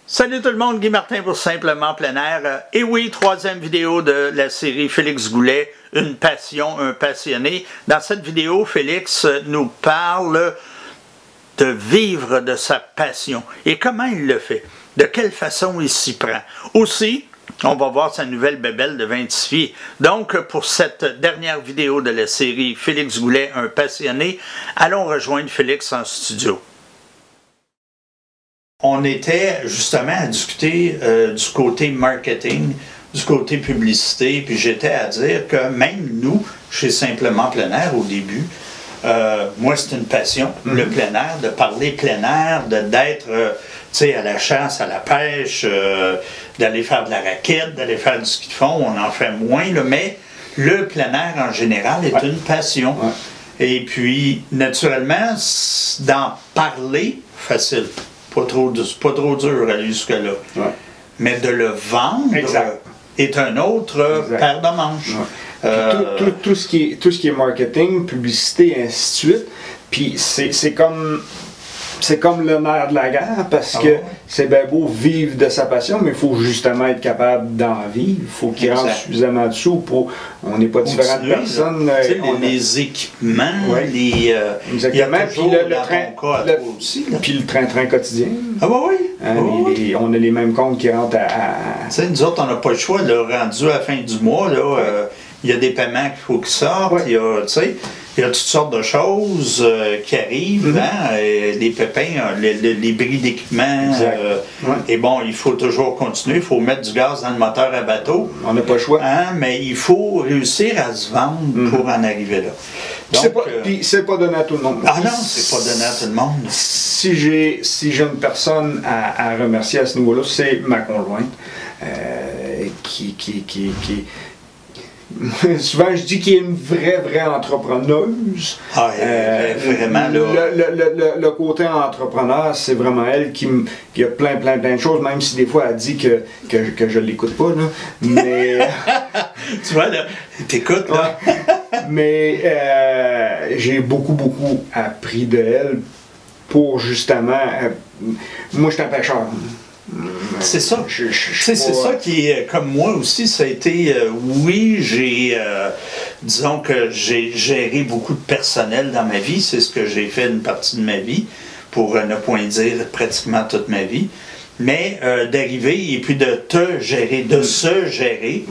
Salut tout le monde, Guy Martin pour Simplement Plein Air. Et oui, troisième vidéo de la série Félix Goulet, une passion, un passionné. Dans cette vidéo, Félix nous parle de vivre de sa passion. Et comment il le fait? De quelle façon il s'y prend? Aussi, on va voir sa nouvelle bébelle de 26 filles. Donc, pour cette dernière vidéo de la série Félix Goulet, un passionné, allons rejoindre Félix en studio. On était justement à discuter du côté marketing, du côté publicité, puis j'étais à dire que même nous, chez Simplement Plein Air au début, moi c'est une passion, le plein air, de parler plein air, d'être à la chasse, à la pêche, d'aller faire de la raquette, d'aller faire du ski de fond, on en fait moins, là, mais le plein air en général est une passion. Ouais. Et puis, naturellement, d'en parler, facile. Pas trop dur à aller jusque-là. Ouais. Mais de le vendre est un autre paire de manches. Ouais. Tout ce qui est marketing, publicité, et ainsi de suite, puis c'est comme le nerf de la guerre, parce que c'est bien beau vivre de sa passion, mais il faut justement être capable d'en vivre. Il faut qu'il rentre suffisamment de sous pour... On n'est pas différentes personnes. Les équipements, exactement. Puis le train-train quotidien. Ah oui? On a les mêmes comptes qui rentrent à... Tu sais, nous autres, on n'a pas le choix. Là, rendu à la fin du mois, il y a des paiements qu'il faut qu'ils sortent. Il y a toutes sortes de choses qui arrivent, des pépins, les bris d'équipement. Et bon, il faut toujours continuer, il faut mettre du gaz dans le moteur à bateau. On n'a pas le choix. Mais il faut réussir à se vendre pour en arriver là. Puis c'est pas donné à tout le monde. Ah non, c'est pas donné à tout le monde. Si j'ai une personne à remercier à ce niveau-là, c'est ma conjointe qui souvent je dis qu'il est une vraie entrepreneuse. Vraiment là. Le côté entrepreneur, c'est vraiment elle qui a plein de choses, même si des fois elle dit que je l'écoute pas, là. Mais tu vois là, t'écoutes là. Mais j'ai beaucoup appris de elle pour justement. Moi, je suis un pêcheur. C'est ça. C'est ça qui est, comme moi aussi, ça a été, disons que j'ai géré beaucoup de personnel dans ma vie, c'est ce que j'ai fait une partie de ma vie, pour ne point dire pratiquement toute ma vie, mais d'arriver et puis de te gérer, de se gérer,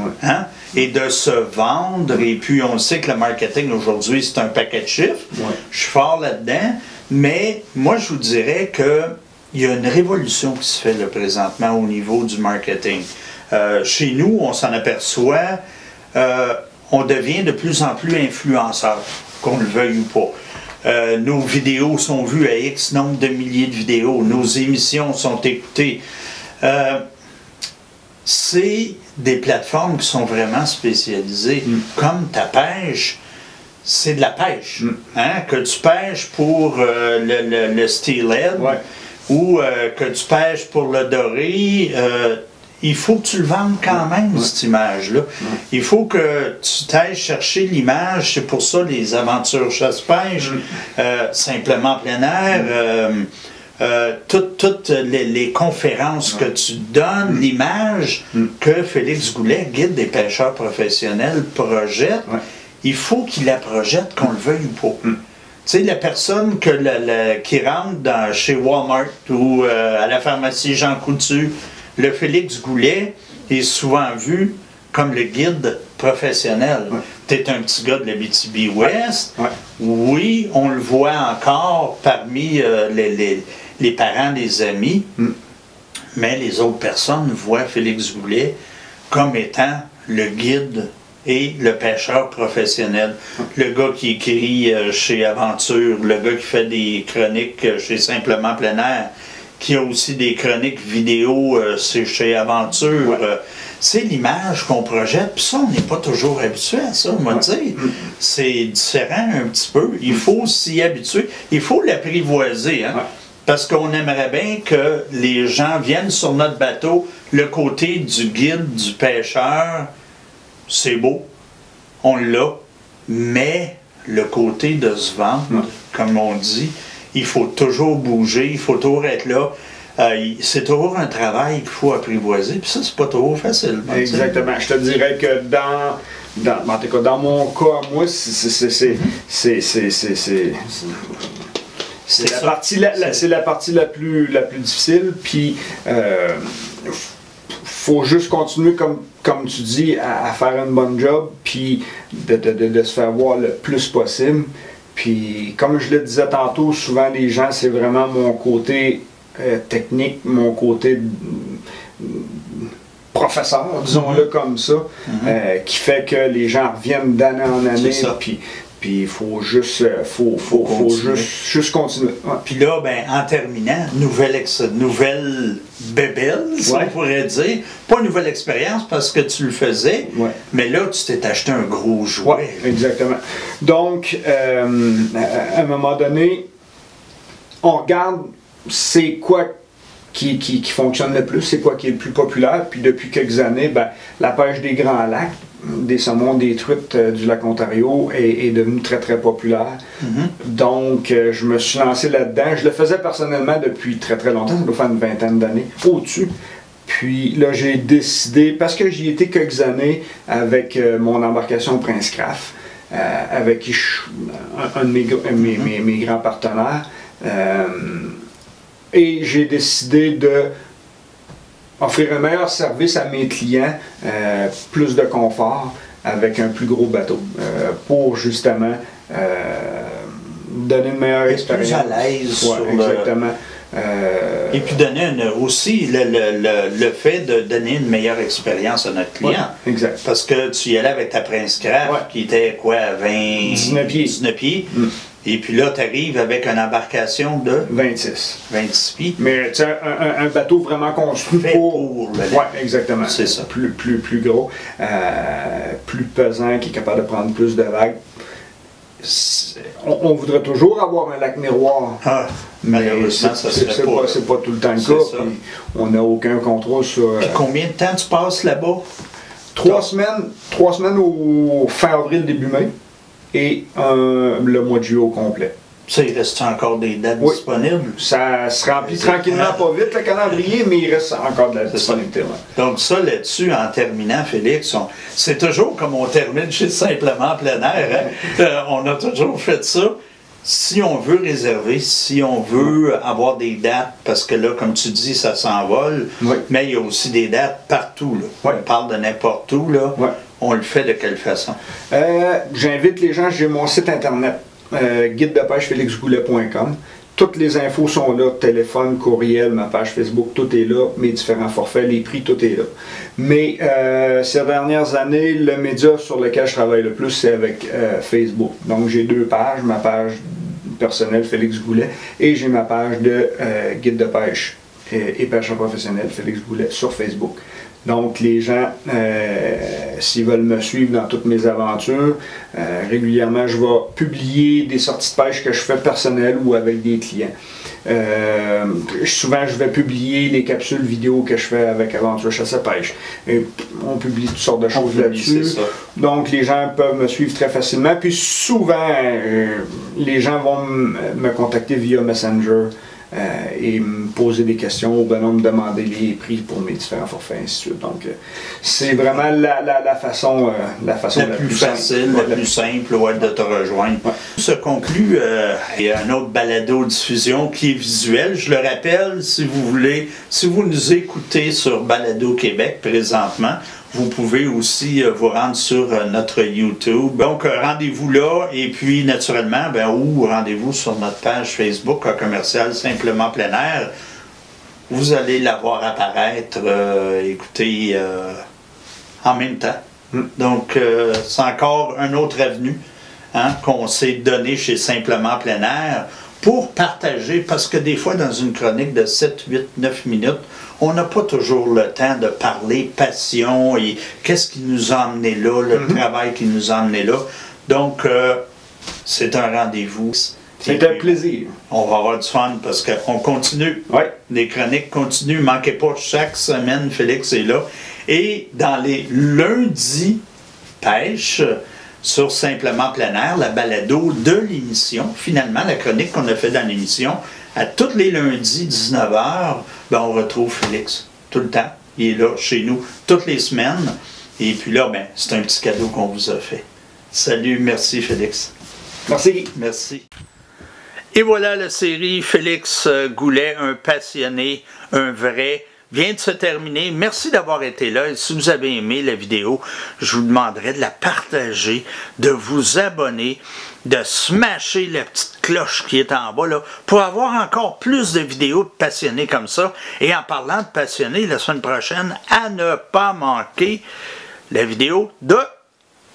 et de se vendre, et puis on sait que le marketing aujourd'hui c'est un paquet de chiffres, je suis fort là-dedans, mais moi je vous dirais que il y a une révolution qui se fait là, présentement au niveau du marketing. Chez nous, on s'en aperçoit, on devient de plus en plus influenceurs, qu'on le veuille ou pas. Nos vidéos sont vues à X nombre de milliers de vidéos, nos émissions sont écoutées. C'est des plateformes qui sont vraiment spécialisées, comme ta pêche. C'est de la pêche. Que tu pêches pour le steelhead, ou que tu pêches pour le doré, il faut que tu le vendes quand même, cette image-là. Il faut que tu t'ailles chercher l'image, c'est pour ça les aventures chasse-pêche, Simplement Plein Air, toutes les conférences que tu donnes, l'image que Félix Goulet, guide des pêcheurs professionnels, projette, il faut qu'il la projette, qu'on le veuille ou pas. Tu sais, la personne qui rentre chez Walmart ou à la pharmacie Jean Coutu, le Félix Goulet est souvent vu comme le guide professionnel. Tu es un petit gars de l'Abitibi-Ouest. Oui, on le voit encore parmi les parents, les amis, mais les autres personnes voient Félix Goulet comme étant le guide et le pêcheur professionnel. Le gars qui écrit chez Aventure, le gars qui fait des chroniques chez Simplement Plein Air, qui a aussi des chroniques vidéo chez Aventure. C'est l'image qu'on projette, puis ça, on n'est pas toujours habitué à ça, on va dire. C'est différent un petit peu. Il faut s'y habituer. Il faut l'apprivoiser, parce qu'on aimerait bien que les gens viennent sur notre bateau, le côté du guide, du pêcheur, c'est beau, on l'a, mais le côté de se vendre, comme on dit, il faut toujours bouger, il faut toujours être là. c'est toujours un travail qu'il faut apprivoiser, puis ça, c'est pas trop facile. Exactement. Je te dirais que en tout cas, dans mon cas, moi, c'est la partie la plus difficile, puis faut juste continuer, comme tu dis, à faire une bonne job, puis de se faire voir le plus possible. Puis, comme je le disais tantôt, souvent les gens, c'est vraiment mon côté technique, mon côté professeur, disons-le comme ça, qui fait que les gens reviennent d'année en année. Puis il faut juste, juste continuer. Ouais. Puis là, ben, en terminant, nouvelle bébelle, si on pourrait dire. Pas une nouvelle expérience parce que tu le faisais, mais là, tu t'es acheté un gros jouet. Ouais, exactement. Donc, à un moment donné, on regarde c'est quoi qui fonctionne le plus, c'est quoi qui est le plus populaire. Puis depuis quelques années, ben, la pêche des grands lacs, des saumons, des truites du lac Ontario est devenue très très populaire. Donc je me suis lancé là-dedans. Je le faisais personnellement depuis très très longtemps, ça doit faire une vingtaine d'années, au-dessus. Puis là j'ai décidé, parce que j'y étais quelques années avec mon embarcation Prince Craft, avec qui un de mes grands partenaires, et j'ai décidé de offrir un meilleur service à mes clients, plus de confort, avec un plus gros bateau, pour justement donner une meilleure expérience. Plus à l'aise. Exactement. Et puis donner aussi le fait de donner une meilleure expérience à notre client. Exact. Parce que tu y allais avec ta Prince Craft qui était quoi, 19 pieds. Et puis là, tu arrives avec une embarcation de 26 pieds. Mais tu sais, un bateau vraiment construit pour le lac. Oui, exactement. C'est ça. Plus gros, plus pesant, qui est capable de prendre plus de vagues. On voudrait toujours avoir un lac miroir. Malheureusement, ça serait pas. C'est pas tout le temps le cas. On n'a aucun contrôle sur. Puis combien de temps tu passes là-bas? 3 semaines au fin avril, début mai. Et le mois de juillet au complet. Ça, il reste encore des dates disponibles? Ça se remplit tranquillement, pas vite le calendrier, mais il reste encore de la disponibilité. Donc ça, là-dessus, en terminant, Félix, c'est toujours comme on termine chez Simplement Plein Air. On a toujours fait ça. Si on veut réserver, si on veut avoir des dates, parce que là, comme tu dis, ça s'envole, mais il y a aussi des dates partout. Là. On parle de n'importe où. Là. On le fait de quelle façon? J'invite les gens, j'ai mon site internet, guide-de-pêche-félixgoulet.com. Toutes les infos sont là, téléphone, courriel, ma page Facebook, tout est là, mes différents forfaits, les prix, tout est là. Mais ces dernières années, le média sur lequel je travaille le plus, c'est avec Facebook. Donc j'ai 2 pages, ma page personnelle, Félix Goulet, et j'ai ma page de guide de pêche et pêcheur professionnel, Félix Goulet, sur Facebook. Donc les gens, s'ils veulent me suivre dans toutes mes aventures, régulièrement je vais publier des sorties de pêche que je fais personnelles ou avec des clients. Souvent je vais publier les capsules vidéo que je fais avec Aventure Chasse à Pêche. Et on publie toutes sortes de choses là-dessus. Donc les gens peuvent me suivre très facilement. Puis souvent, les gens vont me contacter via Messenger. Et me poser des questions ou me demander les prix pour mes différents forfaits, ainsi de suite. Donc, c'est vraiment la façon la plus facile, la plus simple de te rejoindre. Se conclut, il y a un autre balado-diffusion qui est visuel. Je le rappelle, si vous voulez, si vous nous écoutez sur Balado Québec présentement, vous pouvez aussi vous rendre sur notre YouTube. Donc, rendez-vous là et puis, naturellement, ou rendez-vous sur notre page Facebook commercial Simplement Plein Air. Vous allez la voir apparaître, écoutez, en même temps. Donc, c'est encore un autre avenue qu'on s'est donné chez Simplement Plein Air pour partager, parce que des fois, dans une chronique de 7, 8, 9 minutes, on n'a pas toujours le temps de parler passion et qu'est-ce qui nous a emmenés là, le travail qui nous a emmenés là. Donc, c'est un rendez-vous. C'est un plaisir. On va avoir du fun parce qu'on continue. Les chroniques continuent. Ne manquez pas, chaque semaine, Félix est là. Et dans les lundis pêche, sur Simplement Plein Air, la balado de l'émission, finalement, la chronique qu'on a fait dans l'émission, à tous les lundis, 19h, ben, on retrouve Félix tout le temps. Il est là chez nous toutes les semaines. Et puis là, ben, c'est un petit cadeau qu'on vous a fait. Salut, merci Félix. Merci. Merci. Et voilà, la série Félix Goulet, un passionné, un vrai, vient de se terminer. Merci d'avoir été là. Et si vous avez aimé la vidéo, je vous demanderai de la partager, de vous abonner, de smasher la petite cloche qui est en bas là, pour avoir encore plus de vidéos de passionnés comme ça. Et en parlant de passionnés, la semaine prochaine, à ne pas manquer la vidéo de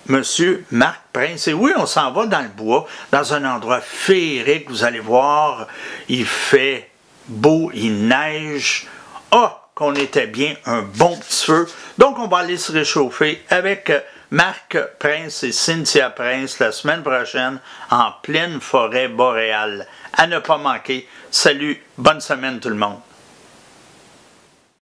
Monsieur Marc Prince. Et oui, on s'en va dans le bois, dans un endroit féerique. Vous allez voir, il fait beau, il neige. Ah, qu'on était bien, un bon petit feu. Donc, on va aller se réchauffer avec Marc Prince et Cynthia Prince la semaine prochaine en pleine forêt boréale. À ne pas manquer. Salut, bonne semaine tout le monde.